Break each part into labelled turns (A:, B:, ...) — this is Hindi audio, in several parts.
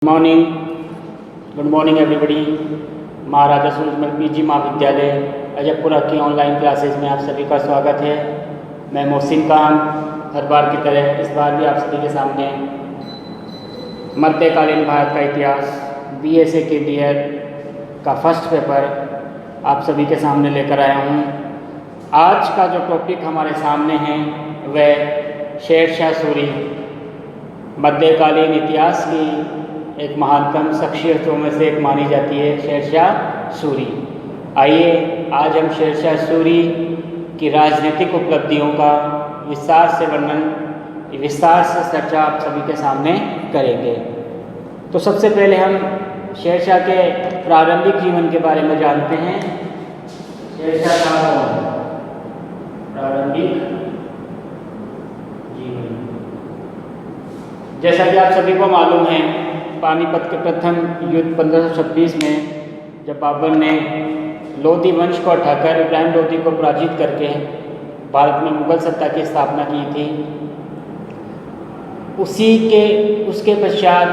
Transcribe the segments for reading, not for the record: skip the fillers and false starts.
A: Morning good morning everybody. Maharaja Surajmal PG Mahavidyalaya Ajaypura की ऑनलाइन क्लासेस में आप सभी का स्वागत है। मैं मोहसिन खान हर बार की तरह इस बार भी आप सभी के सामने मध्यकालीन भारत का इतिहास BA सेकेंड ईयर का फर्स्ट पेपर आप सभी के सामने लेकर आया हूँ। आज का जो टॉपिक हमारे सामने है वह शेरशाह सूरी, मध्यकालीन इतिहास की एक महानतम शख्सियतों में से एक मानी जाती है शेरशाह सूरी। आइए आज हम शेरशाह सूरी की राजनीतिक उपलब्धियों का विस्तार से वर्णन, विस्तार से चर्चा आप सभी के सामने करेंगे। तो सबसे पहले हम शेरशाह के प्रारंभिक जीवन के बारे में जानते हैं। शेरशाह का प्रारंभिक जीवन, जैसा कि आप सभी को मालूम है, पानीपत के प्रथम युद्ध 1526 में जब बाबर ने लोधी वंश को हटाकर इब्राहिम लोधी को पराजित करके भारत में मुगल सत्ता की स्थापना की थी, उसके पश्चात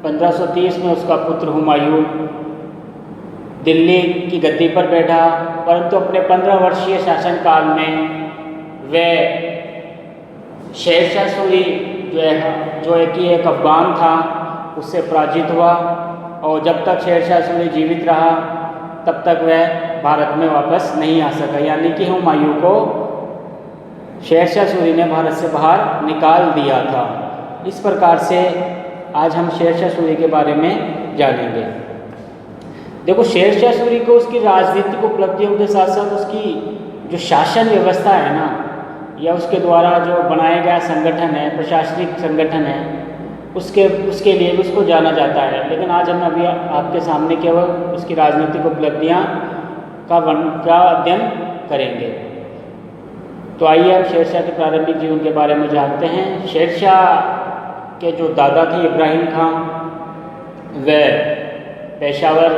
A: 1530 में उसका पुत्र हुमायूं दिल्ली की गद्दी पर बैठा, परंतु अपने 15 वर्षीय शासनकाल में वह शेरशाह सूरी जो एक अफगान था उससे पराजित हुआ, और जब तक शेरशाह सूरी जीवित रहा तब तक वह भारत में वापस नहीं आ सका। यानी कि हुमायूं को शेरशाह सूरी ने भारत से बाहर निकाल दिया था। इस प्रकार से आज हम शेरशाह सूरी के बारे में जानेंगे। देखो, शेरशाह सूरी को उसकी राजनीतिक उपलब्धियों के साथ साथ उसकी जो शासन व्यवस्था है ना, या उसके द्वारा जो बनाया गया संगठन है, प्रशासनिक संगठन है, उसके लिए भी उसको जाना जाता है। लेकिन आज हम अभी आपके सामने केवल उसकी राजनीतिक उपलब्धियां का अध्ययन करेंगे। तो आइए हम शेरशाह के प्रारंभिक जीवन के बारे में जानते हैं। शेरशाह के जो दादा थे इब्राहिम खां, वह पेशावर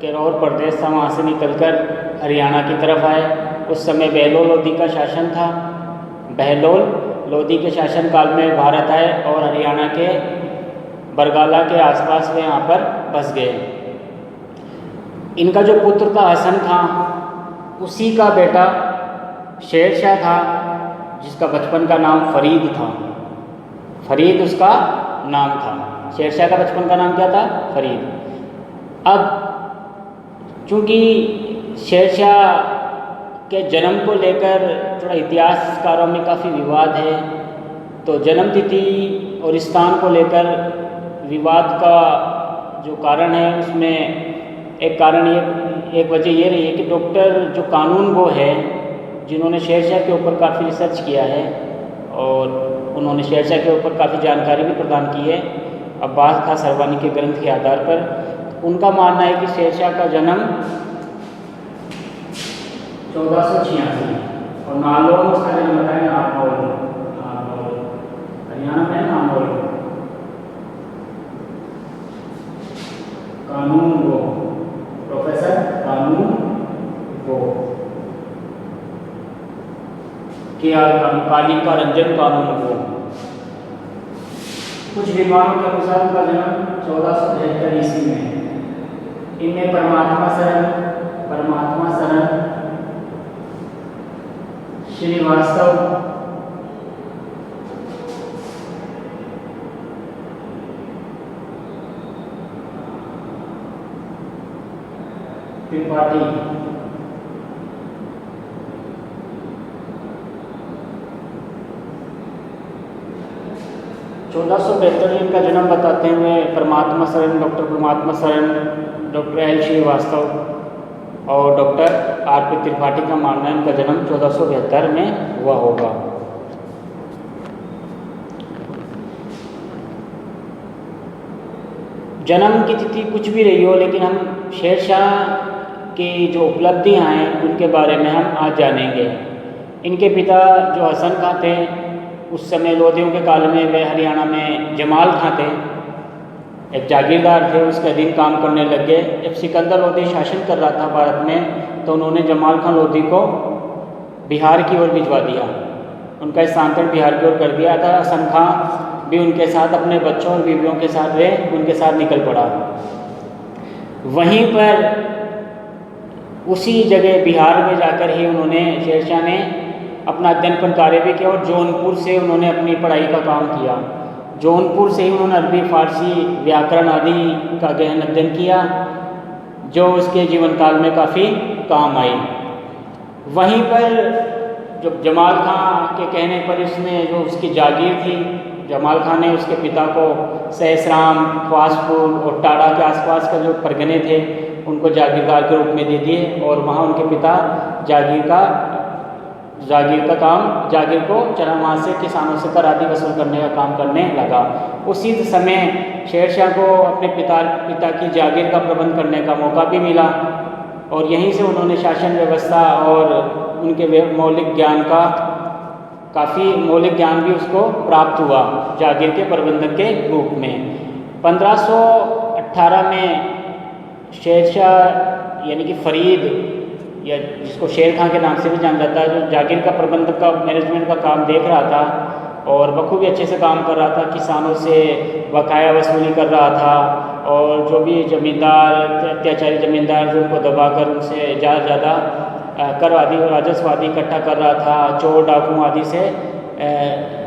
A: के रौर प्रदेश था, वहाँ से निकलकर हरियाणा की तरफ आए। उस समय बहलोल लोधी का शासन था। बहलोल लोधी के शासनकाल में भारत आए और हरियाणा के बरगाला के आसपास वे यहाँ पर बस गए। इनका जो पुत्र था हसन खां, उसी का बेटा शेरशाह था, जिसका बचपन का नाम फरीद था। फरीद उसका नाम था। शेरशाह का बचपन का नाम क्या था? फरीद। अब चूँकि शेरशाह के जन्म को लेकर थोड़ा इतिहासकारों में काफ़ी विवाद है, तो जन्म तिथि और स्थान को लेकर विवाद का जो कारण है, उसमें एक वजह ये रही है कि डॉक्टर जो कानून गो है, जिन्होंने शेरशाह के ऊपर काफ़ी रिसर्च किया है और उन्होंने शेरशाह के ऊपर काफ़ी जानकारी भी प्रदान की है, अब्बास खां सरवानी के ग्रंथ के आधार पर, उनका मानना है कि शेरशाह का जन्म 1486 और नालौर में उसका जन्म बताया। नालौर हरियाणा में, नालौर कानून गो, प्रोफेसर कानून गो के कालीन का रंजन कानून गो। कुछ विद्वानों के अनुसार उनका जन्म 1473 ईस्वी में। इनमें परमात्मा शरण श्रीवास्तव, त्रिपाठी, 1472 में इनका जन्म बताते हुए परमात्मा शरण, डॉक्टर परमात्मा शरण, डॉक्टर L श्रीवास्तव और डॉक्टर RP त्रिपाठी का मानना है इनका जन्म 1472 में हुआ होगा। जन्म की तिथि कुछ भी रही हो, लेकिन हम शेरशाह की जो उपलब्धियां हैं उनके बारे में हम आज जानेंगे। इनके पिता जो हसन खां थे, उस समय लोधियों के काल में वे हरियाणा में जमाल खां थे, एक जागीरदार थे, उसके अधीन काम करने लग गए। जब सिकंदर लोधी शासन कर रहा था भारत में, तो उन्होंने जमाल खां लोधी को बिहार की ओर भिजवा दिया। उनका स्थानांतरण बिहार की ओर कर दिया था। हसन खां भी उनके साथ अपने बच्चों और बीवियों के साथ वे उनके साथ निकल पड़ा। वहीं पर उसी जगह बिहार में जाकर ही उन्होंने शेरशाह ने अपना अध्ययन कार्य भी किया और जौनपुर से उन्होंने अपनी पढ़ाई का काम किया। जौनपुर से ही उन्होंने अरबी फारसी व्याकरण आदि का गहन अध्ययन किया, जो उसके जीवन काल में काफ़ी काम आई। वहीं पर जो जमाल खां के कहने पर उसने जो उसकी जागीर थी, जमाल खां ने उसके पिता को सहसराम, ख्वासपुर और टाड़ा के आसपास के जो परगने थे उनको जागीरदार के रूप में दे दिए और वहाँ उनके पिता जागीर को चला वहाँ से किसानों से कर आदि वसूल करने का काम करने लगा। उसी समय शेरशाह को अपने पिता की जागीर का प्रबंध करने का मौका भी मिला और यहीं से उन्होंने शासन व्यवस्था और उनके मौलिक ज्ञान भी उसको प्राप्त हुआ जागीर के प्रबंधक के रूप में। 1518 में शेरशाह यानी कि फरीद, या जिसको शेर खां के नाम से भी जाना जाता है, जो जागीर का प्रबंधक का मैनेजमेंट का काम देख रहा था और बखूबी अच्छे से काम कर रहा था, किसानों से बकाया वसूली कर रहा था और जो भी जमींदार अत्याचारी जमींदार जो उनको दबाकर उनसे ज़्यादा कर आदि राजस्व आदि इकट्ठा कर रहा था, चोर डाकुओं आदि से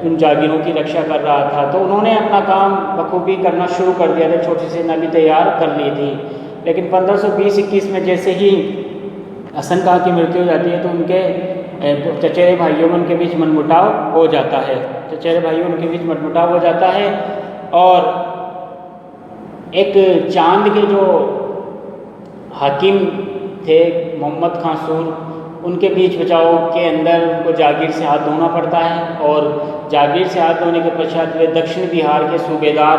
A: उन जागीरों की रक्षा कर रहा था। तो उन्होंने अपना काम बखूबी करना शुरू कर दिया था, छोटी सेना भी तैयार कर ली थी। लेकिन 1520-21 में जैसे ही हसन खां की मृत्यु हो जाती है तो उनके चचेरे भाइयों में उनके बीच मनमुटाव हो जाता है। और एक चांद के जो हाकिम थे मोहम्मद खां सूर, उनके बीच बचाव के अंदर उनको जागीर से हाथ धोना पड़ता है और जागीर से हाथ धोने के पश्चात वे दक्षिण बिहार के सूबेदार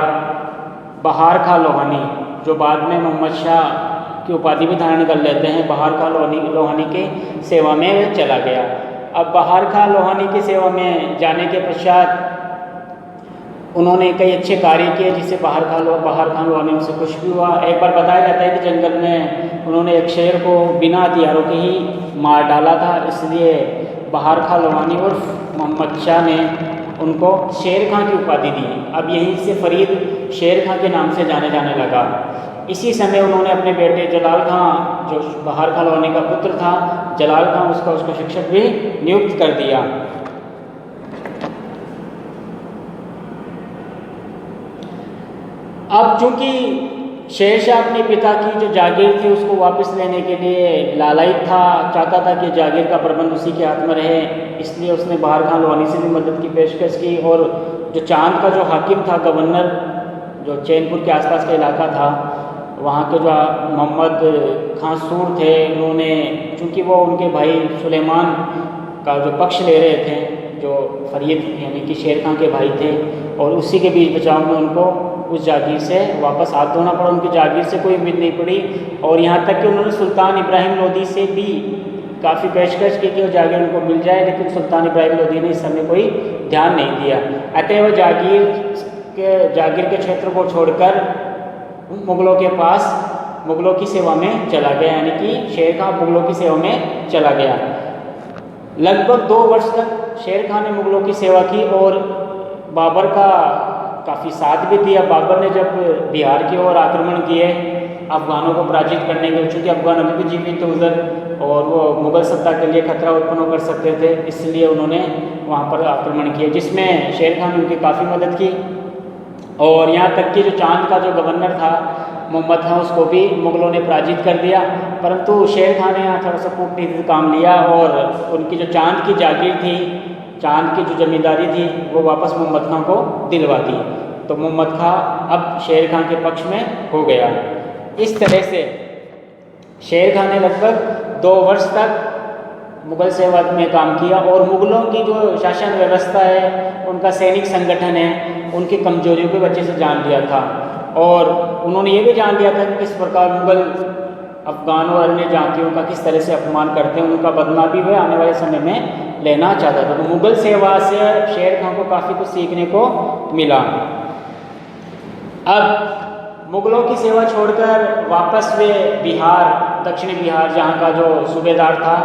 A: बहार खां लोहानी, जो बाद में मोहम्मद शाह की उपाधि भी धारण कर लेते हैं, बहार खां लोहानी के सेवा में चला गया। अब बहार खां लोहानी की सेवा में जाने के पश्चात उन्होंने कई अच्छे कार्य किए जिससे बहार खां लोहानी से खुश भी हुआ। एक बार बताया जाता है कि जंगल में उन्होंने एक शेर को बिना हथियारों के ही मार डाला था, इसलिए बहार खां लोहानी और मोहम्मद शाह ने उनको शेर खां की उपाधि दी। अब यहीं से फरीद शेर खां के नाम से जाने लगा। इसी समय उन्होंने अपने बेटे जलाल खां, जो बहार खां लोहानी का पुत्र था, जलाल खां उसको शिक्षक भी नियुक्त कर दिया। अब चूंकि शेरशाह अपने पिता की जो जागीर थी उसको वापस लेने के लिए लालायित था, चाहता था कि जागीर का प्रबंध उसी के हाथ में रहे, इसलिए उसने बहार खां लोहानी से भी मदद की पेशकश की। और जो चांद का जो हाकिम था, गवर्नर, जो चैनपुर के आसपास का इलाका था, वहाँ के जो मोहम्मद खां सूर थे, उन्होंने चूँकि वो उनके भाई सुलेमान का जो पक्ष ले रहे थे, जो फरीद यानी कि शेर खां के भाई थे, और उसी के बीच बचाव में उनको उस जागीर से वापस हाथ धोना पड़ा। उनकी जागीर से कोई उम्मीद नहीं पड़ी और यहाँ तक कि उन्होंने सुल्तान इब्राहिम लोदी से भी काफ़ी पेशकश की कि वो जागीर उनको मिल जाए, लेकिन सुल्तान इब्राहिम लोदी ने इस समय कोई ध्यान नहीं दिया। अतः वो जागीर के क्षेत्र को छोड़कर मुग़लों के पास मुग़लों की सेवा में चला गया, यानी कि शेर खां मुग़लों की सेवा में चला गया। लगभग 2 वर्ष तक शेर खां ने मुग़लों की सेवा की और बाबर का काफ़ी साथ भी दिया। बाबर ने जब बिहार की ओर आक्रमण किए अफ़गानों को पराजित करने के लिए, चूँकि अफ़गान अभी भी जीवित थे उधर और वो मुग़ल सत्ता के लिए खतरा उत्पन्न कर सकते थे, इसलिए उन्होंने वहाँ पर आक्रमण किया, जिसमें शेर खां ने उनकी काफ़ी मदद की। और यहाँ तक कि जो चांद का जो गवर्नर था मोहम्मद खां, उसको भी मुग़लों ने पराजित कर दिया। परंतु शेर खां ने यहाँ थोड़ा सा कूटनीति काम लिया और उनकी जो चांद की जागीर थी, चांद की जो जमींदारी थी, वो वापस मोहम्मद खां को दिलवा दी। तो मोहम्मद खां अब शेर खां के पक्ष में हो गया। इस तरह से शेर खां ने लगभग 2 वर्ष तक मुग़ल सेवा में काम किया और मुग़लों की जो शासन व्यवस्था है, उनका सैनिक संगठन है, उनकी कमजोरियों को अच्छे से जान लिया था। और उन्होंने ये भी जान लिया था कि किस प्रकार मुग़ल अफ़गानों और अन्य जातियों का किस तरह से अपमान करते हैं, उनका बदला भी वह आने वाले समय में लेना चाहता था। तो मुग़ल सेवा से शेर खां को काफ़ी कुछ सीखने को मिला। अब मुग़लों की सेवा छोड़कर वापस वे बिहार, दक्षिणी बिहार, जहाँ का जो सूबेदार था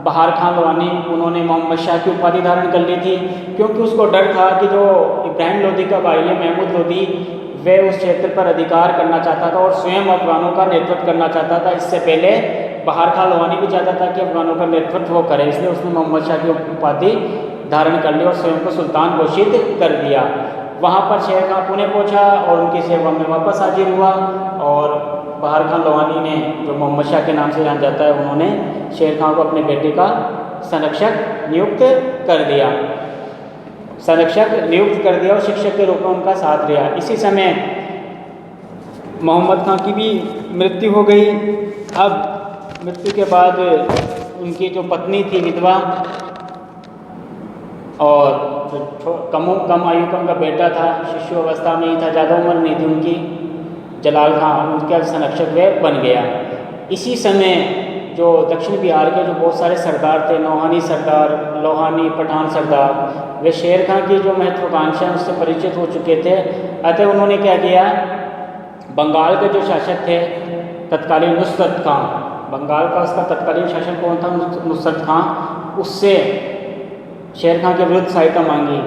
A: बहार खान लोहानी, उन्होंने मोहम्मद शाह की उपाधि धारण कर ली थी, क्योंकि उसको डर था कि जो इब्राहिम लोदी का भाई है महमूद लोदी, वह उस क्षेत्र पर अधिकार करना चाहता था और स्वयं अफगानों का नेतृत्व करना चाहता था। इससे पहले बहार खान लोहानी भी चाहता था कि अफगानों का नेतृत्व वो करे, इसलिए उसने मोहम्मद शाह की उपाधि धारण कर ली और स्वयं को सुल्तान घोषित कर दिया। वहाँ पर शेर खां पुणे पहुँचा और उनकी सेवा में वापस हाजिर हुआ, और बहार खान लोहानी ने, जो मोहम्मद शाह के नाम से जाना जाता है, उन्होंने शेर खां को अपने बेटे का संरक्षक नियुक्त कर दिया, और शिक्षक के रूप में उनका साथ दिया। इसी समय मोहम्मद खां की भी मृत्यु हो गई। अब मृत्यु के बाद उनकी जो पत्नी थी विधवा, और जो कम आयु का उनका बेटा था, शिशु अवस्था में ही था, ज़्यादा उम्र नहीं थी उनकी, जलाल खां, उनका संरक्षक वह बन गया। इसी समय जो दक्षिण बिहार के जो बहुत सारे सरदार थे, नौहानी सरदार, लोहानी, पठान सरदार, वे शेर खां की जो महत्वाकांक्षा है उससे परिचित हो चुके थे। अतः उन्होंने क्या किया, बंगाल के जो शासक थे तत्कालीन नुसरत खां, बंगाल का उसका तत्कालीन शासक कौन था, नुसरत खां, उससे शेर खां के विरुद्ध सहायता मांगी।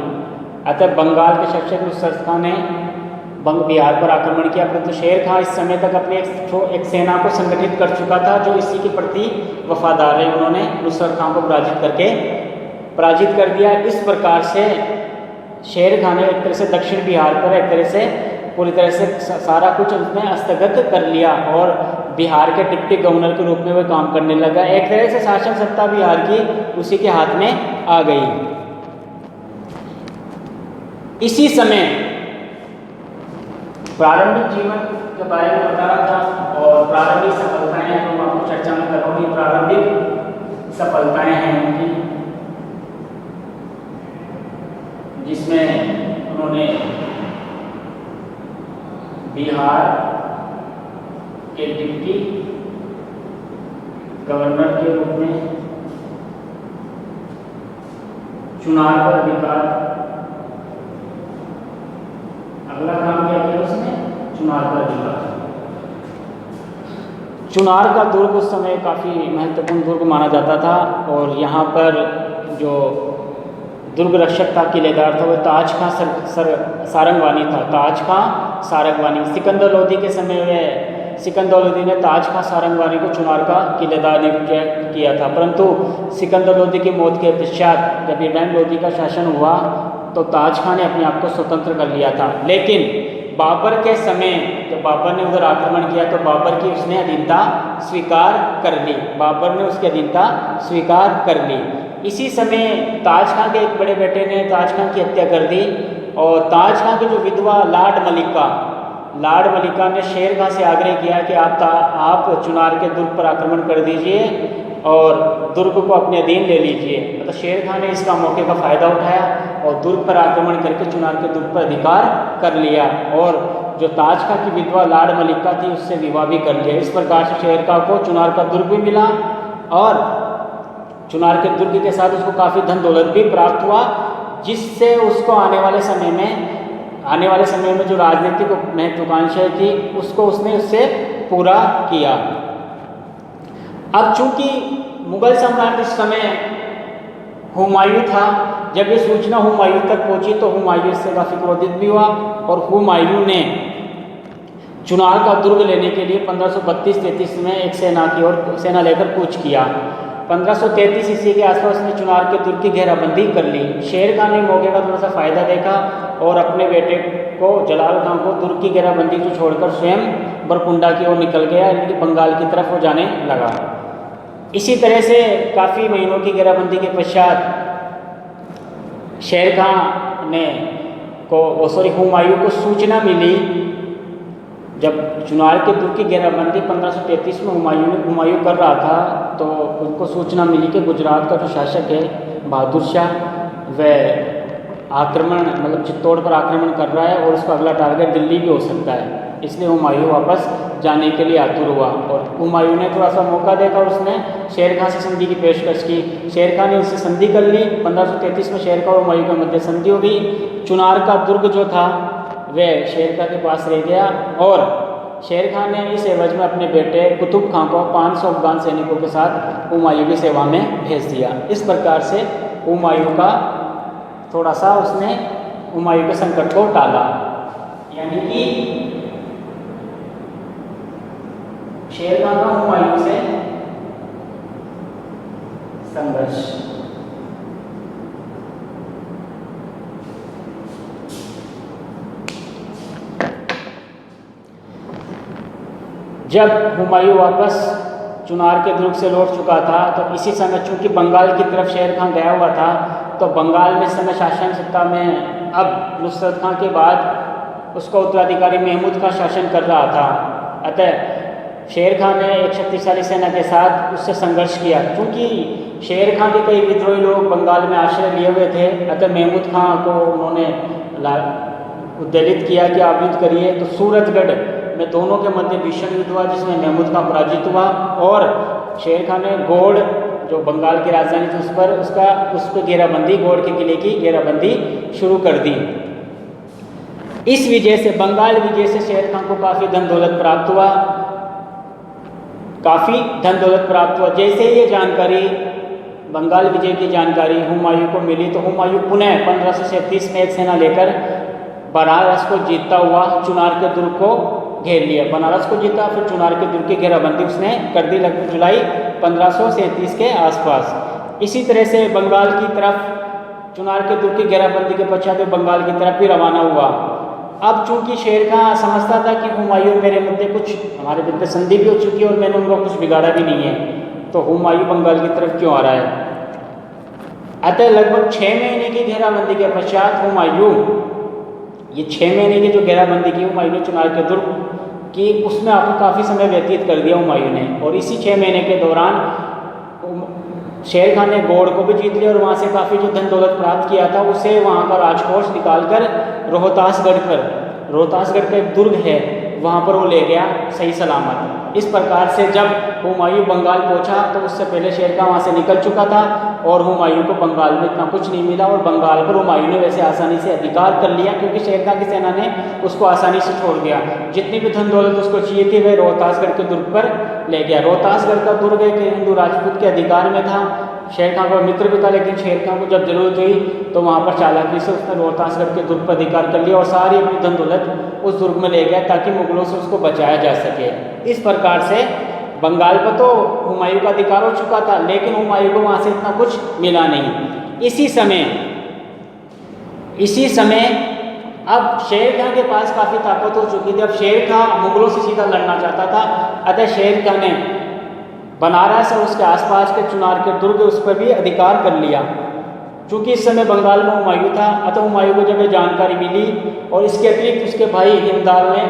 A: अतः बंगाल के शासक नुसरत खां ने बिहार पर आक्रमण किया, परंतु शेर खां इस समय तक अपनी एक सेना को संगठित कर चुका था जो इसी के प्रति वफादार है। उन्होंने नुसरत खां को पराजित कर दिया। इस प्रकार से शेर खां ने एक तरह से दक्षिण बिहार पर एक तरह से पूरी तरह से सारा कुछ उसने हस्तगत कर लिया और बिहार के डिप्टी गवर्नर के रूप में वह काम करने लगा। एक तरह से शासन सत्ता बिहार की उसी के हाथ में आ गई। इसी समय प्रारंभिक जीवन के बारे में बता रहा था और प्रारंभिक सफलताएं हैं तो मैं आपको चर्चा में कर रहा हूँ। प्रारंभिक सफलताएं हैं उनकी, जिसमें उन्होंने बिहार के डिप्टी गवर्नर के रूप में चुनाव पर अधिकार, अगला काम क्या किया उसने, चुनार का अधिकार। चुनार का दुर्ग उस समय काफ़ी महत्वपूर्ण दुर्ग माना जाता था और यहाँ पर जो दुर्ग रक्षक था, किलेदार था, वो ताज खां सारंगवानी था। ताज खां सारंगवानी, सिकंदर लोदी के समय में सिकंदर लोदी ने ताज खां सारंगवानी को चुनार का किलेदार नियुक्त किया था, परंतु सिकंदर लोदी की मौत के पश्चात जब इब्राहिम लोदी का शासन हुआ तो ताज खां ने अपने आप को स्वतंत्र कर लिया था। लेकिन बाबर के समय जब बाबर ने उधर आक्रमण किया तो बाबर की उसने अधीनता स्वीकार कर ली, बाबर ने उसकी अधीनता स्वीकार कर ली। इसी समय ताज खां के एक बड़े बेटे ने ताज खां की हत्या कर दी और ताज खां की जो विधवा लाड मलिका ने शेर खां से आग्रह किया कि आप चुनार के दुर्ग पर आक्रमण कर दीजिए और दुर्ग को अपने अधीन ले लीजिए। तो शेर खां ने इसका मौके का फ़ायदा उठाया और दुर्ग पर आक्रमण करके चुनार के दुर्ग पर अधिकार कर लिया और जो ताज खां की विधवा लाड मलिका थी उससे विवाह भी कर लिया। इस प्रकार से शेर खां को चुनार का दुर्ग भी मिला और चुनार के दुर्ग के साथ उसको काफ़ी धन दौलत भी प्राप्त हुआ, जिससे उसको आने वाले समय में जो राजनीतिक महत्वाकांक्षाएं थी उसको उससे पूरा किया। अब चूंकि मुगल सम्राट इस समय हुमायूं था, जब ये सूचना हुमायूं तक पहुंची तो हुमायूं इससे काफ़ी क्रोधित भी हुआ और हुमायूं ने चुनार का दुर्ग लेने के लिए 1532-33 में एक सेना लेकर कूच किया। 1533 ईस्वी के आसपास ने चुनार के दुर्ग की घेराबंदी कर ली। शेर खां ने मौके का थोड़ा सा फ़ायदा देखा और अपने बेटे को जलाल खां को दुर्ग की घेराबंदी को छोड़कर स्वयं बरकुंडा की ओर निकल गया, यानी बंगाल की तरफ वो जाने लगा। इसी तरह से काफ़ी महीनों की घेराबंदी के पश्चात शेर खां ने हुमायूं को सूचना मिली, जब चुनार के दुर्ग की घेराबंदी 1533 में हुमायूं कर रहा था तो उनको सूचना मिली कि गुजरात का जो शासक है बहादुर शाह वह चित्तौड़ पर आक्रमण कर रहा है और उसका अगला टारगेट दिल्ली भी हो सकता है। इसलिए हुमायूं वापस जाने के लिए आतुर हुआ और हुमायूं ने थोड़ा सा मौका देखा, उसने शेर खां से संधि की पेशकश की। शेर खां ने उससे संधि कर ली। 1533 में शेर खां और हुमायूं के मध्य संधि हो गई। चुनार का दुर्ग जो था वह शेर खां के पास रह गया और शेर खान ने इस एवज में अपने बेटे कुतुब खान को 500 अफगान सैनिकों के साथ हुमायूं की सेवा में भेज दिया। इस प्रकार से हुमायूं का थोड़ा सा उसने हुमायूं के संकट को टाला, यानी कि शेर खान का हुमायूं से संघर्ष। जब हुमायूं वापस चुनार के दुर्ग से लौट चुका था तो इसी समय चूंकि बंगाल की तरफ शेर खान गया हुआ था, तो बंगाल में इस समय शासन सत्ता में अब नुसरत खान के बाद उसका उत्तराधिकारी महमूद खान शासन कर रहा था। अतः शेर खान ने एक शक्तिशाली सेना के साथ उससे संघर्ष किया। क्योंकि शेर खान के कई विद्रोही लोग बंगाल में आश्रय लिए हुए थे, अतः महमूद खान को उन्होंने उद्वेलित किया कि आप युद्ध करिए। तो सूरतगढ़ में दोनों के मध्य भीषण युद्ध हुआ, जिसमें महमूद खान पराजित हुआ और शेर खान ने गौड़, जो बंगाल की राजधानी थी, उस पर घेराबंदी, गौड़ के किले की घेराबंदी शुरू कर दी। इस विजय से, बंगाल विजय से शेर खान को काफ़ी धन दौलत प्राप्त हुआ। जैसे ये जानकारी, बंगाल विजय की जानकारी हुमायूं को मिली, तो हुमायूं पुनः 1537 में एक सेना लेकर बनारस को जीतता हुआ चुनार के दुर्ग को घेर लिया। बनारस को जीता, फिर चुनार के दुर्ग की घेराबंदी उसने कर दी लगभग जुलाई 1537 के आसपास। इसी तरह से बंगाल की तरफ चुनार के दुर्ग की घेराबंदी के पश्चात वो बंगाल की तरफ भी रवाना हुआ। अब चूंकि शेर खान समझता था कि हुमायूं मेरे मध्य हमारे मध्य संधि भी हो चुकी है और मैंने उनको कुछ बिगाड़ा भी नहीं है, तो हुमायूं बंगाल की तरफ क्यों आ रहा है। अतः लगभग 6 महीने की घेराबंदी के पश्चात हुमायूं, ये 6 महीने की जो घेराबंदी की हुमायूं ने चुनार के दुर्ग की, उसमें आपको काफ़ी समय व्यतीत कर दिया हुमायूं ने। और इसी 6 महीने के दौरान शेर खान ने गौड़ को भी जीत लिया और वहाँ से काफ़ी जो धन दौलत प्राप्त किया था उसे वहाँ का राजकोष निकालकर रोहतासगढ़ का एक दुर्ग है, वहाँ पर वो ले गया सही सलामत। इस प्रकार से जब हुमायूं बंगाल पहुँचा तो उससे पहले शेर खान वहाँ से निकल चुका था और हुमायूं को बंगाल में इतना कुछ नहीं मिला, और बंगाल पर हुमायूं ने वैसे आसानी से अधिकार कर लिया, क्योंकि शेर खान की सेना ने उसको आसानी से छोड़ दिया। जितनी भी धन दौलत उसको चाहिए थी वह रोहतासगढ़ के दुर्ग पर ले गया। रोहतासगढ़ का दुर्ग एक हिंदू राजपूत के अधिकार में था। शेर खान का मित्र भी था, लेकिन शेर खान को जब जरूरत हुई तो वहाँ पर चालाकी से उसने रोहतासगढ़ के दुर्ग पर अधिकार कर लिया और सारी अपनी धन दौलत उस दुर्ग में ले गया ताकि मुगलों से उसको बचाया जा सके। इस प्रकार से बंगाल पर तो हुमायूं का अधिकार हो चुका था, लेकिन हुमायूं को वहाँ से इतना कुछ मिला नहीं। इसी समय अब शेर खान के पास काफ़ी ताकत हो चुकी थी। अब शेर खान मुगलों से सीधा लड़ना चाहता था, अतः शेर खान ने बनारस और उसके आसपास के चुनार के दुर्ग उस पर भी अधिकार कर लिया। चूँकि इस समय बंगाल में हुमायूं था, अतः हुमायूं को जब ये जानकारी मिली और इसके अतिरिक्त उसके भाई हिमदाल ने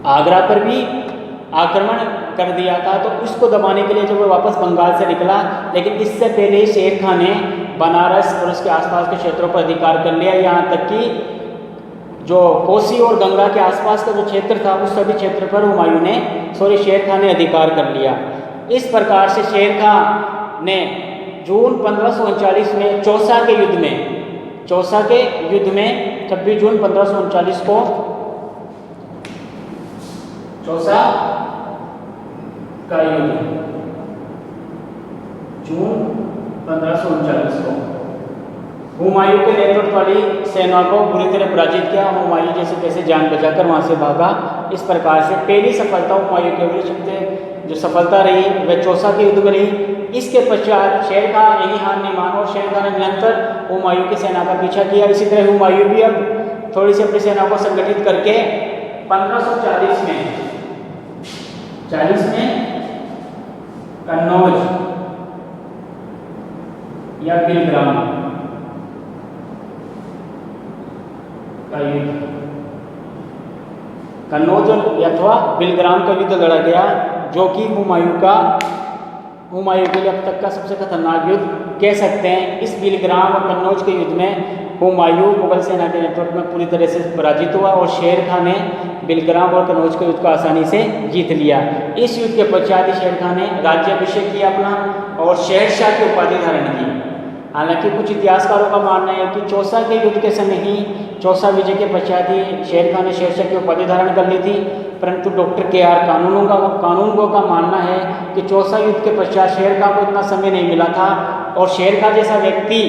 A: आगरा पर भी आक्रमण कर दिया था, तो उसको दबाने के लिए जब वो वापस बंगाल से निकला, लेकिन इससे पहले शेर खान ने बनारस और उसके आसपास के क्षेत्रों पर अधिकार कर लिया। यहाँ तक कि जो कोसी और गंगा के आसपास का जो क्षेत्र था उस सभी क्षेत्र पर शेर खान ने अधिकार कर लिया। इस प्रकार से शेर खान ने जून 1539 में चौसा के युद्ध में 26 जून 1539 को चौसा का युद्ध, जून 1539 को हुमायूं के नेतृत्व वाली सेना को बुरी तरह पराजित किया। हुमायूं जैसे तैसे जान बचाकर वहां से भागा। इस प्रकार से पहली सफलता हुमायूं के विरुद्ध जो सफलता रही वह चौसा के युद्ध में रही। इसके पश्चात शेर खान यही हार नहीं माना और शेर खान ने निरंतर हुमायूं की सेना का पीछा किया। इसी तरह हुमायूं भी अब थोड़ी सी अपनी सेना को संगठित करके 1540 में कन्नौज या बिलग्राम का युद्ध, कन्नौज अथवा बिलग्राम का युद्ध लड़ा गया, जो कि हुमायूं के लिए अब तक का सबसे खतरनाक युद्ध कह सकते हैं। इस बिलग्राम और कन्नौज के युद्ध में हुमायूं मुगल सेना के नेतृत्व में पूरी तरह से पराजित हुआ और शेर खान ने बिलग्राम और कन्नौज के युद्ध को आसानी से जीत लिया। इस युद्ध के पश्चात शेर खान ने राज्याभिषेक किया अपना और शहंशाह की उपाधि धारण की। हालांकि कुछ इतिहासकारों का मानना है कि चौसा के युद्ध के समय ही, चौसा विजय के पश्चात ही शेर खान ने शेरशाह की उपाधि धारण कर ली थी। परंतु डॉक्टर KR कानूनगो का मानना है कि चौसा युद्ध के पश्चात शेर खान को इतना समय नहीं मिला था और शेर खान जैसा व्यक्ति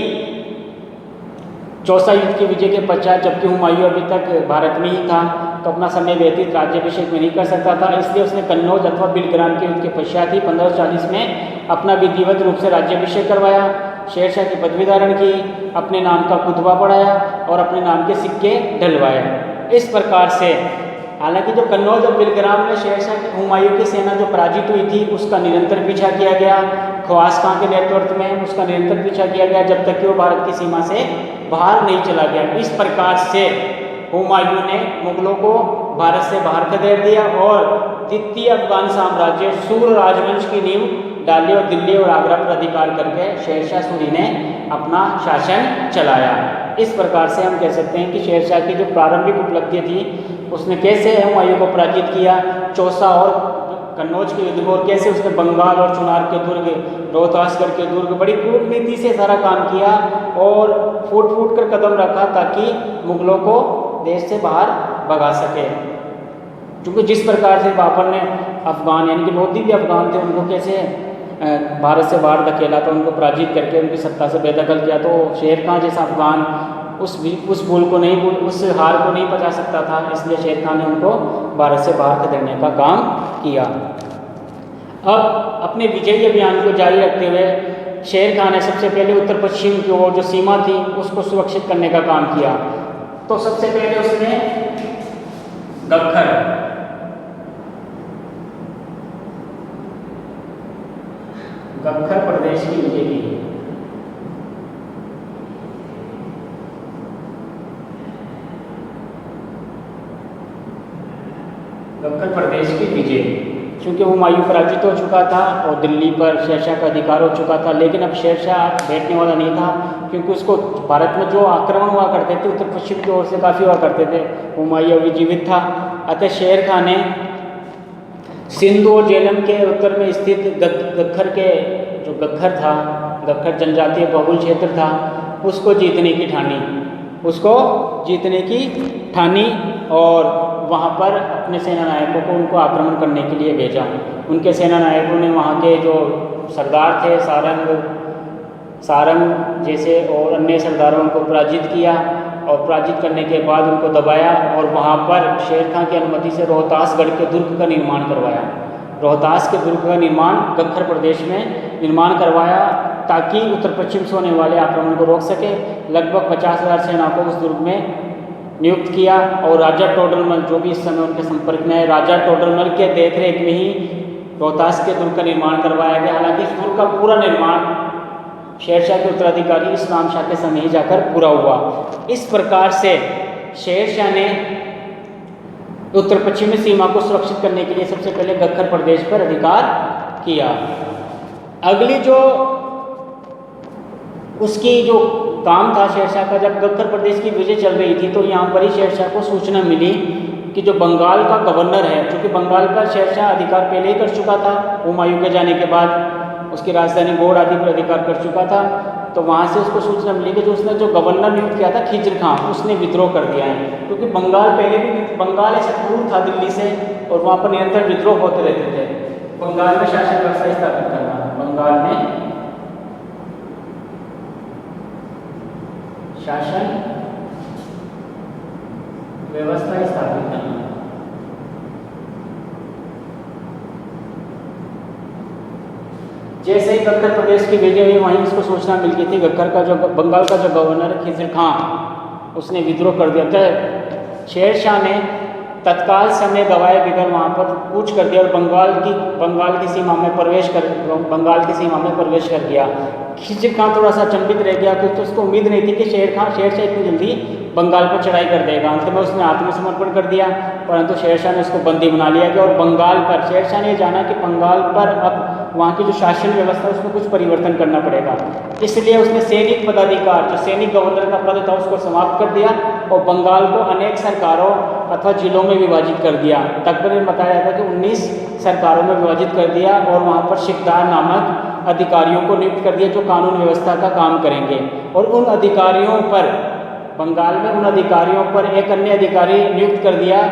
A: चौसा युद्ध की विजय के पश्चात, जबकि हुमायूं अभी तक भारत में ही था, तो अपना समय व्यतीत राज्याभिषेक में नहीं कर सकता था। इसलिए उसने कन्नौज अथवा बिलग्राम के युद्ध के पश्चात ही 1540 में अपना विधिवत रूप से राज्याभिषेक करवाया, शेरशाह की पदवी धारण की, अपने नाम का खुतबा पढ़ाया और अपने नाम के सिक्के ढलवाए। इस प्रकार से हालांकि जो कन्नौज और बिलग्राम में शेरशाह हुमायूं की सेना जो पराजित हुई थी उसका निरंतर पीछा किया गया, ख्वास खां के नेतृत्व में उसका निरंतर पीछा किया गया जब तक कि वो भारत की सीमा से बाहर नहीं चला गया। इस प्रकार से हुमायूं ने मुगलों को भारत से बाहर खदेड़ दिया और द्वितीय अफगान साम्राज्य सूर राजवंश की नींव डाली और दिल्ली और आगरा पर अधिकार करके शेरशाह सूरी ने अपना शासन चलाया। इस प्रकार से हम कह सकते हैं कि शेरशाह की जो प्रारंभिक उपलब्धि थी उसने कैसे हुमायूं को पराजित किया चौसा और कन्नौज के युद्ध में, और कैसे उसने बंगाल और चुनार के दुर्ग, रोहतासगढ़ के दुर्ग बड़ी कूटनीति से सारा काम किया और फूट फूट कर कदम रखा ताकि मुगलों को देश से बाहर भगा सके। क्योंकि जिस प्रकार से बाबर ने अफगान यानी कि लोधी भी अफगान थे उनको कैसे भारत से बाहर धकेला था, उनको पराजित करके उनकी सत्ता से बेदखल किया, तो शेर खान जैसा अफगान उस भूल को नहीं उस हार को नहीं पचा सकता था। इसलिए शेर खान ने उनको भारत से बाहर खदेड़ने का काम किया। अब अपने विजयी अभियान को जारी रखते हुए शेर खान ने सबसे पहले उत्तर पश्चिम की ओर जो सीमा थी उसको सुरक्षित करने का काम किया। तो सबसे पहले उसने गख्खर प्रदेश की विजय की। गख्खर प्रदेश की विजय, क्योंकि हुमायूं पराजित हो चुका था और दिल्ली पर शेरशाह का अधिकार हो चुका था, लेकिन अब शेरशाह बैठने वाला नहीं था क्योंकि उसको भारत में जो आक्रमण हुआ करते थे उत्तर पश्चिम की ओर से काफ़ी हुआ करते थे, हुमायूं अभी जीवित था। अतः शेर खान ने सिंध और झेलम के उत्तर में स्थित गख्खर के जो गख्खर जनजातीय बहुल क्षेत्र था उसको जीतने की ठानी और वहाँ पर अपने सेना नायकों को उनको आक्रमण करने के लिए भेजा। उनके सेना नायकों ने वहाँ के जो सरदार थे सारंग जैसे और अन्य सरदारों को पराजित किया और पराजित करने के बाद उनको दबाया और वहाँ पर शेर खान की अनुमति से रोहतासगढ़ के दुर्ग का निर्माण करवाया। रोहतास के दुर्ग का निर्माण गख्खर प्रदेश में निर्माण करवाया ताकि उत्तर पश्चिम से होने वाले आक्रमण को रोक सके। लगभग 50,000 सेना को उस दुर्ग में नियुक्त किया और राजा टोडरमल जो भी इस समय उनके संपर्क में है, राजा टोडरमल के देखरेख में ही रोहतास के दुर्ग का निर्माण करवाया गया। हालांकि इस दुर्ग का पूरा निर्माण शेरशाह के उत्तराधिकारी इस्लाम शाह के समय ही जाकर पूरा हुआ। इस प्रकार से शेरशाह ने उत्तर पश्चिमी सीमा को सुरक्षित करने के लिए सबसे पहले गख्खर प्रदेश पर अधिकार किया। अगली जो उसकी जो काम था शेरशाह का, जब गख्खर प्रदेश की विजय चल रही थी तो यहाँ पर ही शेरशाह को सूचना मिली कि जो बंगाल का गवर्नर है, क्योंकि बंगाल पर शेरशाह अधिकार पहले ही कर चुका था, हुमायूं के जाने के बाद उसकी राजधानी गौड़ आदि पर अधिकार कर चुका था, तो वहाँ से उसको सूचना मिली कि जो उसने जो गवर्नर नियुक्त किया था खिज्र खां, उसने विद्रोह कर दिया है। क्योंकि बंगाल पहले भी बंगाल ऐसा दूर था दिल्ली से और वहाँ पर निरंतर विद्रोह होते रहते थे। बंगाल में शासन व्यवस्था स्थापित करना, बंगाल में शासन व्यवस्था स्थापित करना। जैसे ही गख्खर प्रदेश की विजय हुई वहीं उसको सूचना मिल गई थी बंगाल का जो गवर्नर खिज्र खां उसने विद्रोह कर दिया था। शेरशाह ने तत्काल समय गवाए बगैर वहाँ पर कूच कर दिया और बंगाल की सीमा में प्रवेश कर गया। खिज्र खां थोड़ा सा अचंभित रह गया क्योंकि उसको उम्मीद नहीं थी कि शेरशाह इतनी जल्दी बंगाल पर चढ़ाई कर देगा। अंत में उसने आत्मसमर्पण कर दिया, परंतु शेरशाह ने उसको बंदी बना लिया गया और बंगाल पर शेरशाह ने जाना कि बंगाल पर अब वहाँ की जो शासन व्यवस्था है उसमें कुछ परिवर्तन करना पड़ेगा। इसलिए उसने सैनिक पदाधिकार, जो सैनिक गवर्नर का पद था, उसको समाप्त कर दिया और बंगाल को अनेक सरकारों अथवा जिलों में विभाजित कर दिया। तकरीबन में बताया जाता है कि 19 सरकारों में विभाजित कर दिया और वहाँ पर शिकदार नामक अधिकारियों को नियुक्त कर दिया जो कानून व्यवस्था का काम करेंगे। और उन अधिकारियों पर, बंगाल में उन अधिकारियों पर एक अन्य अधिकारी नियुक्त कर दिया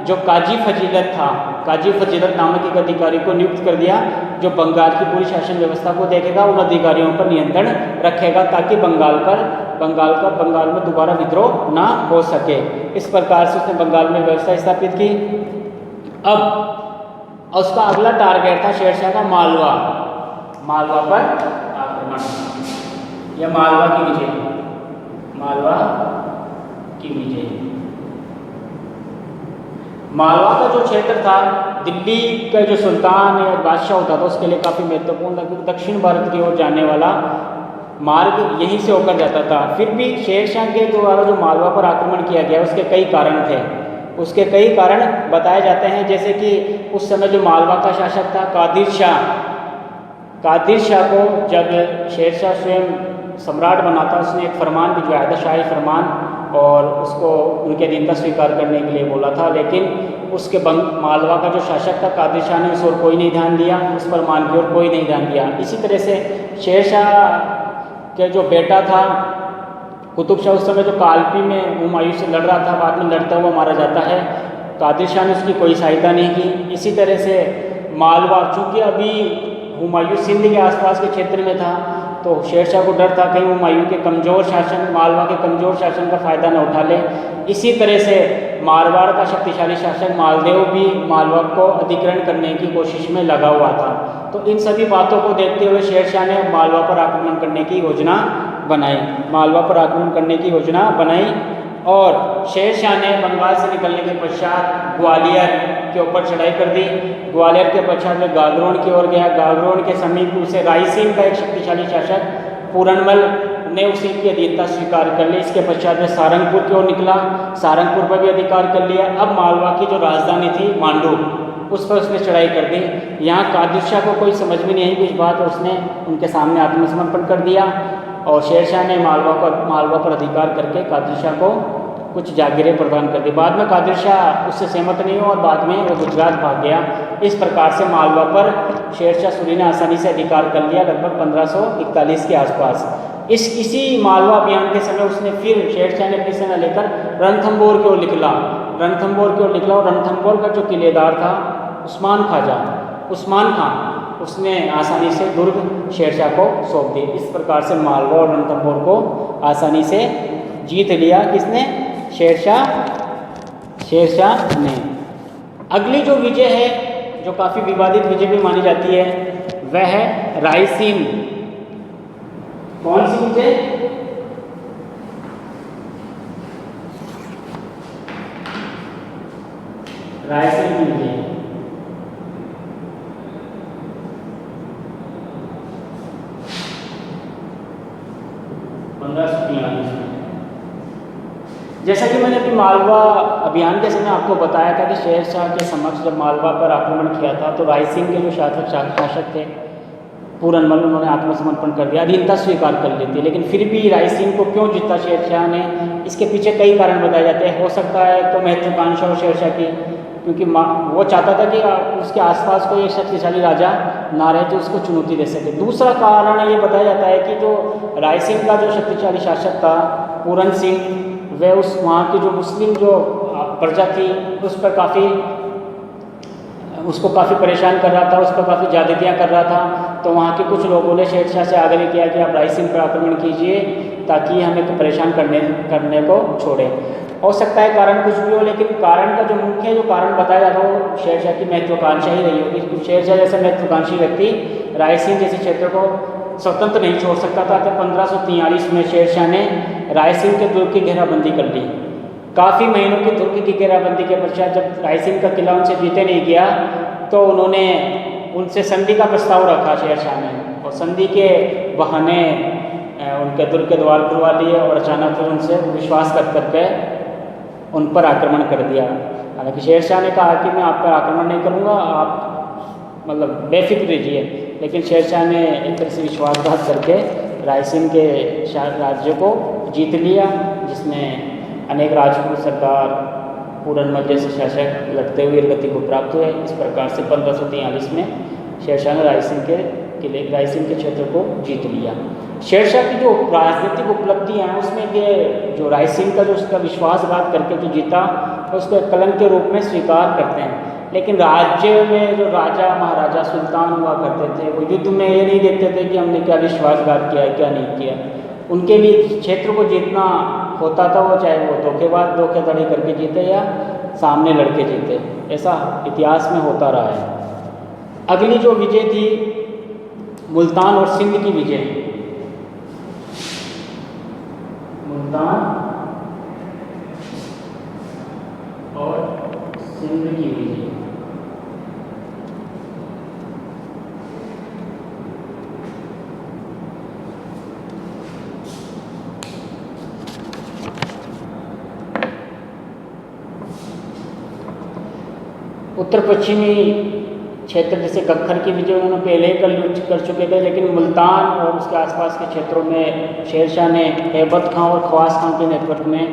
A: जो काजी फजीलत था। काजी फजीलत नामक एक अधिकारी को नियुक्त कर दिया जो बंगाल की पूरी शासन व्यवस्था को देखेगा, उन अधिकारियों पर नियंत्रण रखेगा ताकि बंगाल में दोबारा विद्रोह ना हो सके। इस प्रकार से उसने बंगाल में व्यवस्था स्थापित की। अब उसका अगला टारगेट था शेरशाह का मालवा पर आक्रमण या मालवा की विजय। मालवा का जो क्षेत्र था, दिल्ली का जो सुल्तान या बादशाह होता था उसके लिए काफ़ी महत्वपूर्ण था क्योंकि दक्षिण भारत की ओर जाने वाला मार्ग यहीं से होकर जाता था। फिर भी शेरशाह के द्वारा जो मालवा पर आक्रमण किया गया उसके कई कारण थे। उसके कई कारण बताए जाते हैं, जैसे कि उस समय जो मालवा का शासक था कादिर शाह को जब शेरशाह स्वयं सम्राट बना था उसने एक फरमान भिजवाया था, शाही फरमान, और उसको उनके अधीनता स्वीकार करने के लिए बोला था। लेकिन उसके मालवा का जो शासक था कादिर शाह ने उस ओर कोई नहीं ध्यान दिया, उस फरमान की ओर कोई नहीं ध्यान दिया। इसी तरह से शेरशाह के जो बेटा था कुतुब शाह, उस समय जो कालपी में हुमायूं से लड़ रहा था, बाद में लड़ता हुआ मारा जाता है, कादिर शाह ने उसकी कोई सहायता नहीं की। इसी तरह से मालवा, चूँकि अभी हुमायूं सिंध के आसपास के क्षेत्र में था तो शेरशाह को डर था कहीं हुमायूं के मालवा के कमज़ोर शासन का फ़ायदा न उठा ले। इसी तरह से मारवाड़ का शक्तिशाली शासक मालदेव भी मालवा को अधिग्रहण करने की कोशिश में लगा हुआ था। तो इन सभी बातों को देखते हुए शेरशाह ने मालवा पर आक्रमण करने की योजना बनाई। और शेरशाह ने बंगाल से निकलने के पश्चात ग्वालियर के ऊपर चढ़ाई कर दी। ग्वालियर के पश्चात में गागरोन की ओर गया। गागरोन के समीप उसे रायसीन का एक शक्तिशाली शासक पूरनमल ने उसी की अधीनता स्वीकार कर ली। इसके पश्चात में सारंगपुर की ओर निकला, सारंगपुर पर भी अधिकार कर लिया। अब मालवा की जो राजधानी थी मांडू, उस पर उसने चढ़ाई कर दी। यहाँ कादिर शाह को कोई समझ में नहीं आई कुछ बात, उसने उनके सामने आत्मसमर्पण कर दिया और शेरशाह ने मालवा पर अधिकार करके कादिर शाह को कुछ जागीरें प्रदान कर दी। बाद में कादिर शाह उससे सहमत नहीं हुआ और बाद में वो गुजरात भाग गया। इस प्रकार से मालवा पर शेरशाह सूरी ने आसानी से अधिकार कर लिया लगभग 1541 के आसपास। इसी मालवा अभियान के समय उसने फिर शेरशाह ने अपनी सेना लेकर रणथंभौर की ओर निकला और रणथंभौर का जो किलेदार था उस्मान खां, उसने आसानी से दुर्ग शेरशाह को सौंप दिए। इस प्रकार से मालवा और रणथंभौर को आसानी से जीत लिया। किसने? शेरशाह ने। अगली जो विजय है, जो काफ़ी विवादित विजय भी मानी जाती है, वह है रायसीन। कौन सी विजय? रायसीन की विजय। जैसा कि मैंने अभी मालवा अभियान के समय आपको बताया था कि शेरशाह के समक्ष जब मालवा पर आक्रमण किया था तो रायसीन के जो शासक थे पूरनमल, उन्होंने आत्मसमर्पण कर दिया, अधीनता स्वीकार कर ली थी। लेकिन फिर भी रायसीन को क्यों जीता शेरशाह ने, इसके पीछे कई कारण बताए जाते हैं। हो सकता है तो महत्वाकांक्षा हो शेरशाह की, क्योंकि वो चाहता था कि उसके आसपास कोई एक शक्तिशाली राजा ना रहे जो उसको चुनौती दे सके। दूसरा कारण ये बताया जाता है कि जो रायसीन का जो शक्तिशाली शासक था पूरन सिंह, वह वहाँ की जो मुस्लिम जो प्रजा थी उसको काफ़ी परेशान कर रहा था, उस पर काफ़ी ज़्यादतियाँ कर रहा था। तो वहाँ के कुछ लोगों ने शेरशाह से आग्रह किया कि आप रायसीन पर आक्रमण कीजिए ताकि हमें तो परेशान करने को छोड़े। हो सकता है कारण कुछ भी हो, लेकिन कारण का जो मुख्य जो कारण बताया जाता है वो शेरशाह की महत्वाकांक्षा ही रही होगी। क्योंकि शेरशाह जैसा महत्वाकांक्षी व्यक्ति रायसीन जैसे क्षेत्र को स्वतंत्र नहीं छोड़ सकता था। तो 1543 में शेरशाह ने रायसीन के दुर्ग की घेराबंदी कर ली। काफ़ी महीनों की दुर्ग की घेराबंदी के पश्चात जब रायसीन का किला उनसे जीते नहीं गया तो उन्होंने उनसे संधि का प्रस्ताव रखा शेरशाह ने, और संधि के बहाने उनके दुर्ग के द्वार खुलवा लिए और अचानक फिर उनसे विश्वासघात करके उन पर आक्रमण कर दिया। हालांकि शेरशाह ने कहा कि मैं आप पर आक्रमण नहीं करूँगा, आप मतलब बेफिक्र रहिए, लेकिन शेरशाह ने एक तरह से विश्वासघात करके रायसीन के राज्य को जीत लिया, जिसमें अनेक राजपूत सरदार पूरनमल जैसे शासक लड़ते हुए गति को प्राप्त हुए। इस प्रकार से 1543 में शेरशाह ने रायसेन के क्षेत्र को जीत लिया। शेरशाह की जो राजनीतिक उपलब्धियाँ हैं उसमें ये जो रायसेन का जो उसका विश्वासघात करके जो जीता उसको एक कलंक के रूप में स्वीकार करते हैं। लेकिन राज्य में जो राजा महाराजा सुल्तान हुआ करते थे वो युद्ध में ये नहीं देखते थे कि हमने क्या विश्वासघात किया है क्या नहीं किया। उनके लिए क्षेत्र को जीतना होता था वो चाहे वो धोखेधड़ी करके जीते या सामने लड़के जीते, ऐसा इतिहास में होता रहा है। अगली जो विजय थी मुल्तान और सिंध की विजय। मुल्तान और सिंध की विजय। उत्तर पश्चिमी क्षेत्र जैसे कक्खर की विजय उन्होंने पहले ही कर चुके थे, लेकिन मुल्तान और उसके आसपास के क्षेत्रों में शेरशाह ने हैबत खां और ख्वास खां के नेतृत्व में,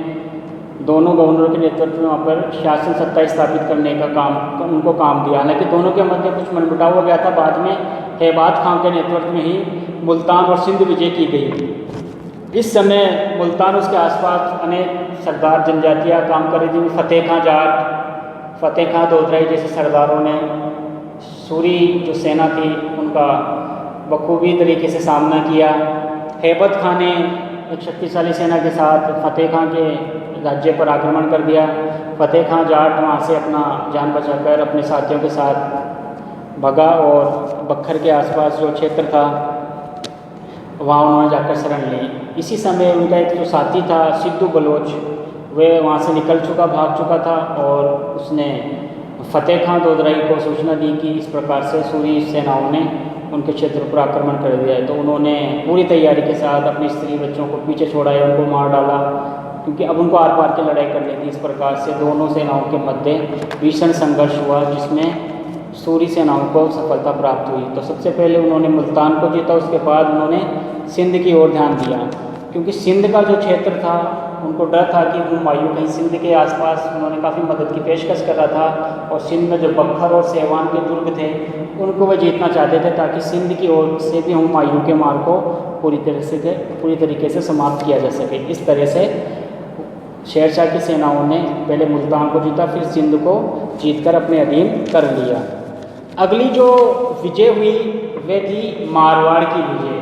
A: दोनों गवर्नरों के नेतृत्व में वहाँ पर शासन सत्ता स्थापित करने का उनको काम दिया। हालांकि दोनों के मध्य कुछ मनमुटाव हो गया था। बाद में हैबत खां के नेतृत्व में ही मुल्तान और सिंध विजय की गई। इस समय मुल्तान उसके आसपास अनेक सरदार जनजातियाँ काम कर रही थी। फतेह खां जाट, फतेह खां दोदराई जैसे सरदारों ने सूरी जो सेना थी उनका बखूबी तरीके से सामना किया। हैबत खां ने एक शक्तिशाली सेना के साथ फतेह खां के राज्य पर आक्रमण कर दिया। फतेह खां जाट वहाँ से अपना जान बचाकर अपने साथियों के साथ भगा और बख्तर के आसपास जो क्षेत्र था वहाँ उन्होंने जाकर शरण ली। इसी समय उनका एक जो साथी था सिद्धू बलोच, वह वहाँ से भाग चुका था और उसने फतेह खां दोदराई को सूचना दी कि इस प्रकार से सूरी सेनाओं ने उनके क्षेत्र पर आक्रमण कर दिया है। तो उन्होंने पूरी तैयारी के साथ अपनी स्त्री बच्चों को पीछे छोड़ाया, उनको मार डाला, क्योंकि अब उनको आर पार की लड़ाई करनी थी। इस प्रकार से दोनों सेनाओं के मध्य भीषण संघर्ष हुआ जिसमें सूरी सेनाओं को सफलता प्राप्त हुई। तो सबसे पहले उन्होंने मुल्तान को जीता, उसके बाद उन्होंने सिंध की ओर ध्यान दिया, क्योंकि सिंध का जो क्षेत्र था उनको डर था कि हुमायूं कहीं सिंध के आसपास, उन्होंने काफ़ी मदद की पेशकश कर रहा था और सिंध में जो बख्तर और सेवान के दुर्ग थे उनको वह जीतना चाहते थे ताकि सिंध की ओर से भी हुमायूं के मार्ग को पूरी तरीके से समाप्त किया जा सके। इस तरह से शेरशाह की सेनाओं ने पहले मुल्तान को जीता, फिर सिंध को जीतकर अपने अधीन कर लिया। अगली जो विजय हुई वह थी मारवाड़ की विजय।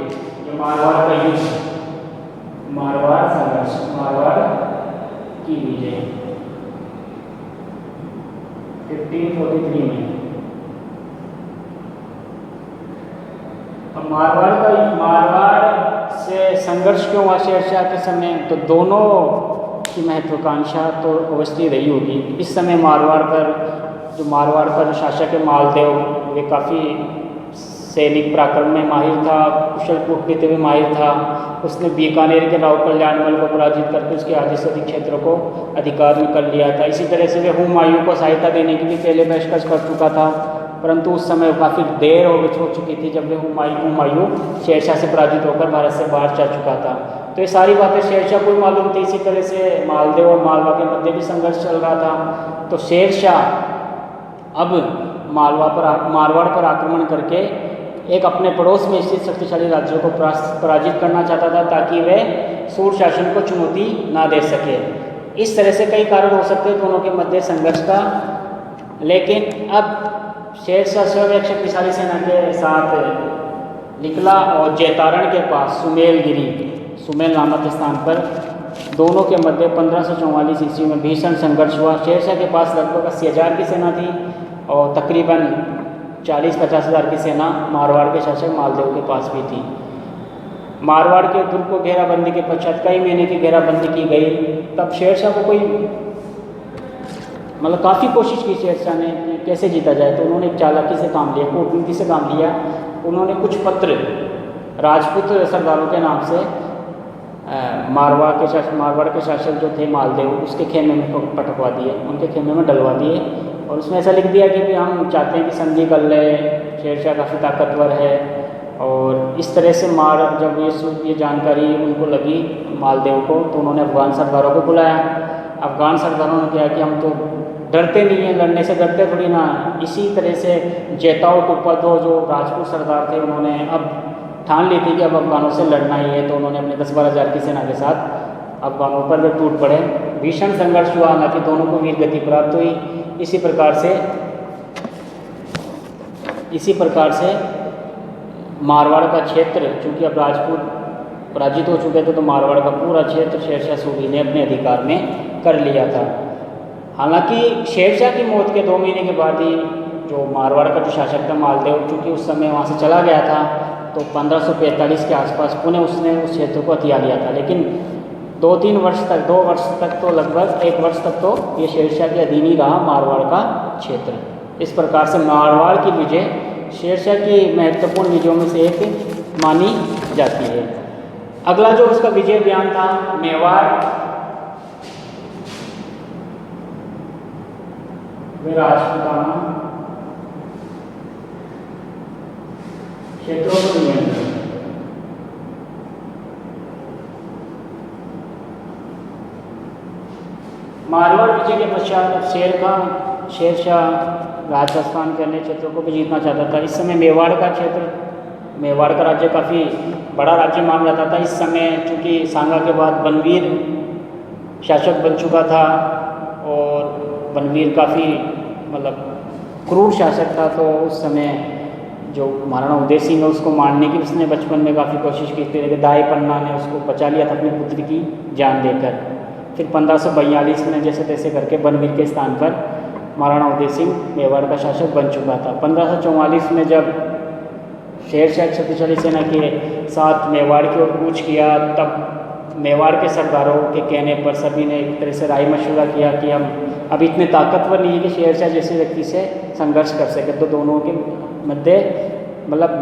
A: जो मारवाड़ का युद्ध, मारवाड़ संघर्ष, मारवाड़ की विजय 1543 में। अब मारवाड़ से संघर्ष क्यों हुआ शेरशाह के समय, तो दोनों की महत्वाकांक्षा तो अवश्य रही होगी। इस समय मारवाड़ का जो शासक है मालदेव, वे काफ़ी सैनिक पराक्रम में माहिर था, कुशल कूटनीति में माहिर था। उसने बीकानेर के राव कल्याणमल को पराजित करके उसके आधे से अधिक क्षेत्र को अधिकार में कर लिया था। इसी तरह से वह हुमायूं को सहायता देने के लिए पहले पेशकश कर चुका था, परंतु उस समय काफ़ी देर हो चुकी थी जब वह हुमायूं शेरशाह से पराजित होकर भारत से बाहर जा चुका था। तो ये सारी बातें शेरशाह को मालूम थी। इसी तरह से मालदेव और मालवा के मध्य भी संघर्ष चल रहा था। तो शेरशाह अब मारवाड़ पर आक्रमण करके एक अपने पड़ोस में स्थित शक्तिशाली राज्यों को पराजित करना चाहता था ताकि वह सूर शासन को चुनौती ना दे सके। इस तरह से कई कारण हो सकते हैं दोनों के मध्य संघर्ष का, लेकिन अब शेरशाह स्वयं एक शक्तिशाली सेना के साथ निकला और जैतारण के पास सुमेल नामक स्थान पर दोनों के मध्य 1544 ईस्वी में भीषण संघर्ष हुआ। शेरशाह के पास लगभग 80,000 की सेना थी और तकरीबन 40-50 हज़ार की सेना मारवाड़ के शासक मालदेव के पास भी थी। मारवाड़ के दुर्ग को घेराबंदी के पश्चात कई महीने की घेराबंदी की गई। तब शेरशाह को काफ़ी कोशिश की शेरशाह ने कि कैसे जीता जाए, तो उन्होंने चालाकी से काम लिया, कूटनीति से काम लिया। उन्होंने कुछ पत्र राजपूत सरदारों के नाम से मारवाड़ के शासक जो थे मालदेव, उसके खेमे में पटकवा दिए, उनके खेमे में डलवा दिए और उसमें ऐसा लिख दिया कि हम चाहते हैं कि संधि कर ले, शेरशाह काफ़ी ताकतवर है। और इस तरह से जब ये जानकारी उनको लगी मालदेव को, तो उन्होंने अफगान सरदारों को बुलाया अफ़गान सरदारों ने किया कि हम तो डरते नहीं हैं, लड़ने से डरते थोड़ी ना। इसी तरह से जेताओ टोपा जो राजपूत सरदार थे, उन्होंने अब ठान ली थी कि अब अफ़गानों से लड़ना ही है, तो उन्होंने अपने 10-12 हज़ार की सेना के साथ अफ़गानों पर वे टूट पड़े। भीषण संघर्ष हुआ, हालांकि दोनों को वीर गति प्राप्त हुई। इसी प्रकार से मारवाड़ का क्षेत्र, चूँकि अब राजपूत पराजित हो चुके थे, तो मारवाड़ का पूरा क्षेत्र शेरशाह सूरी ने अपने अधिकार में कर लिया था। हालांकि शेरशाह की मौत के 2 महीने के बाद ही जो मारवाड़ का जो शासक था मालदेव, चूँकि उस समय वहाँ से चला गया था, तो 1545 के आसपास पुनः उसने उस क्षेत्र को हथिया लिया था। लेकिन 2 वर्ष तक तो लगभग 1 वर्ष तक तो ये शेरशाह के अधीन ही रहा मारवाड़ का क्षेत्र। इस प्रकार से मारवाड़ की विजय शेरशाह की महत्वपूर्ण विजयों में से एक मानी जाती है। अगला जो उसका विजय बयान था, मेवाड़ व राजपूताना क्षेत्रों पर नियंत्रण। मारवाड़ विजय के पश्चात शेरशाह राजस्थान के अन्य क्षेत्रों को भी जीतना चाहता था। इस समय मेवाड़ का राज्य काफ़ी बड़ा राज्य माना जाता था। इस समय चूँकि सांगा के बाद बनवीर शासक बन चुका था, और बनवीर काफ़ी क्रूर शासक था, तो उस समय जो महाराणा उदय सिंह है उसको मारने की उसने बचपन में काफ़ी कोशिश की थी, लेकिन दाई पन्ना ने उसको बचा लिया था अपने पुत्र की जान देकर। फिर 1542 में जैसे तैसे करके बनवीर के स्थान पर महाराणा उदय सिंह मेवाड़ का शासक बन चुका था। 1544 में जब शेरशाह शक्तिशाली सेना के साथ मेवाड़ की ओर कूच किया, तब मेवाड़ के सरदारों के कहने पर सभी ने एक तरह से राय मशवरा किया कि हम अब इतने ताकतवर नहीं है कि शेरशाह जैसे व्यक्ति से संघर्ष कर सके। तो दोनों के मध्य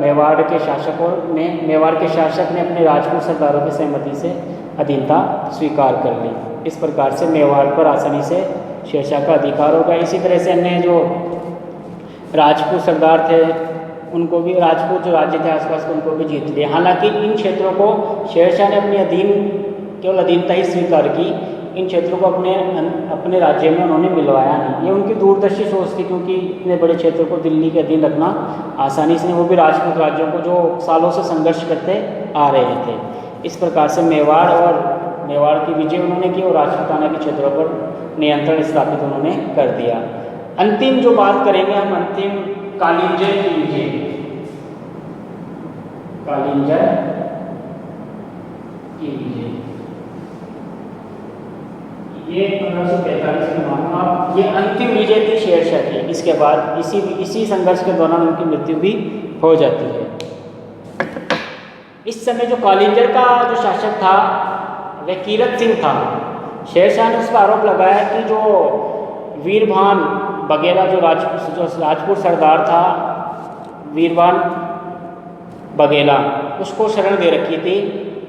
A: मेवाड़ के शासक ने अपने राजपूत सरदारों की सहमति से अधीनता स्वीकार कर ली। इस प्रकार से मेवाड़ पर आसानी से शेरशाह का अधिकार होगा। इसी तरह से अन्य जो राजपूत सरदार थे, उनको भी राजपूत जो राज्य थे आसपास के, उनको भी जीत लिया। हालांकि इन क्षेत्रों को शेरशाह ने केवल अधीनता ही स्वीकार की। इन क्षेत्रों को अपने राज्य में उन्होंने मिलवाया नहीं। ये उनकी दूरदर्शी सोच थी, क्योंकि इतने बड़े क्षेत्र को दिल्ली के अधीन रखना आसानी से नहीं, वो भी राजपूत राज्यों को जो सालों से संघर्ष करते आ रहे थे। इस प्रकार से मेवाड़ की विजय उन्होंने की और राजपूताना के क्षेत्रों पर नियंत्रण स्थापित उन्होंने कर दिया। अंतिम जो बात करेंगे हम, अंतिम कालिंजर की विजय। कालिंजर की विजय ये 1545 में माना, ये अंतिम विजय थी शेरशाह की। इसके बाद इसी संघर्ष के दौरान उनकी मृत्यु भी हो जाती है। इस समय जो कालिंजर का जो शासक था वह कीरत सिंह था। शेरशाह ने उस पर आरोप लगाया कि जो वीरभान बघेला जो राजपूत सरदार था, वीरभान बघेला, उसको शरण दे रखी थी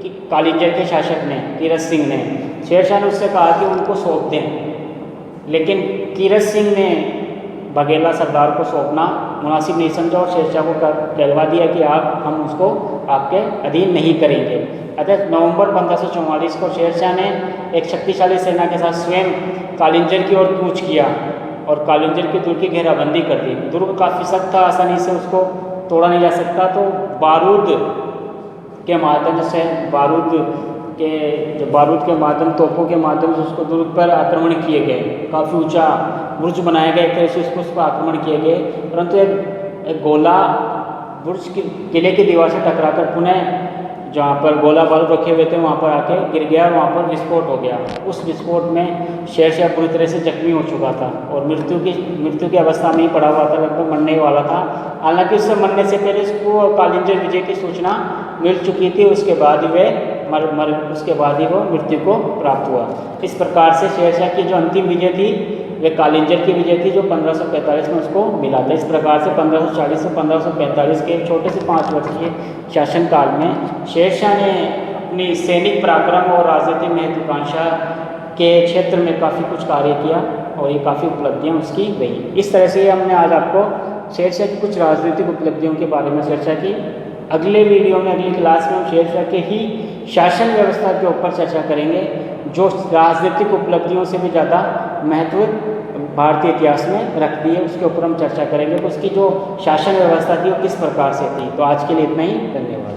A: कि कालिंजर के शासक ने, कीरत सिंह ने। शेरशाह ने उससे कहा कि उनको सौंप दें, लेकिन कीरत सिंह ने बघेला सरदार को सौंपना मुनासिब नहीं समझा और शेरशाह को कहलवा दिया कि हम उसको आपके अधीन नहीं करेंगे। अतः नवंबर 1544 को शेरशाह ने एक शक्तिशाली सेना के साथ स्वयं कालिंजर की ओर कूच किया और कालिंजर के दुर्ग की घेराबंदी कर दी। दुर्ग काफ़ी सख्त था, आसानी से उसको तोड़ा नहीं जा सकता, तो बारूद के माध्यम से तोपों के माध्यम से उसको दुर्ग पर आक्रमण किए गए। काफ़ी ऊंचा बुर्ज बनाया गया, एक तरह से उसको उस पर आक्रमण किए गए, परंतु एक गोला बुर्ज के किले की दीवार से टकराकर पुनः जहाँ पर गोला बारूद रखे हुए थे वहाँ पर आके गिर गया और वहाँ पर विस्फोट हो गया। उस विस्फोट में शेरशाह बुरी तरह से जख्मी हो चुका था और मृत्यु की अवस्था में ही पड़ा हुआ था, लगभग मरने वाला था। हालांकि उससे मरने से पहले उसको कालिंजर विजय की सूचना मिल चुकी थी, उसके बाद ही वो मृत्यु को प्राप्त हुआ। इस प्रकार से शेरशाह की जो अंतिम विजय थी वे कालिंजर की विजय थी, जो 1545 में उसको मिला था। इस प्रकार से 1540 से 1545 के छोटे से 5 वर्षीय शासनकाल में शेरशाह ने अपनी सैनिक पराक्रम और राजनीतिक महत्वाकांक्षा के क्षेत्र में काफ़ी कुछ कार्य किया और ये काफ़ी उपलब्धियाँ उसकी गई। इस तरह से हमने आज आपको शेरशाह की कुछ राजनीतिक उपलब्धियों के बारे में चर्चा की। अगले वीडियो में, अगली क्लास में हम शेरशाह के ही शासन व्यवस्था के ऊपर चर्चा करेंगे, जो राजनीतिक उपलब्धियों से भी ज़्यादा महत्व भारतीय इतिहास में रखती है, उसके ऊपर हम चर्चा करेंगे कि उसकी जो शासन व्यवस्था थी वो किस प्रकार से थी। तो आज के लिए इतना ही, धन्यवाद।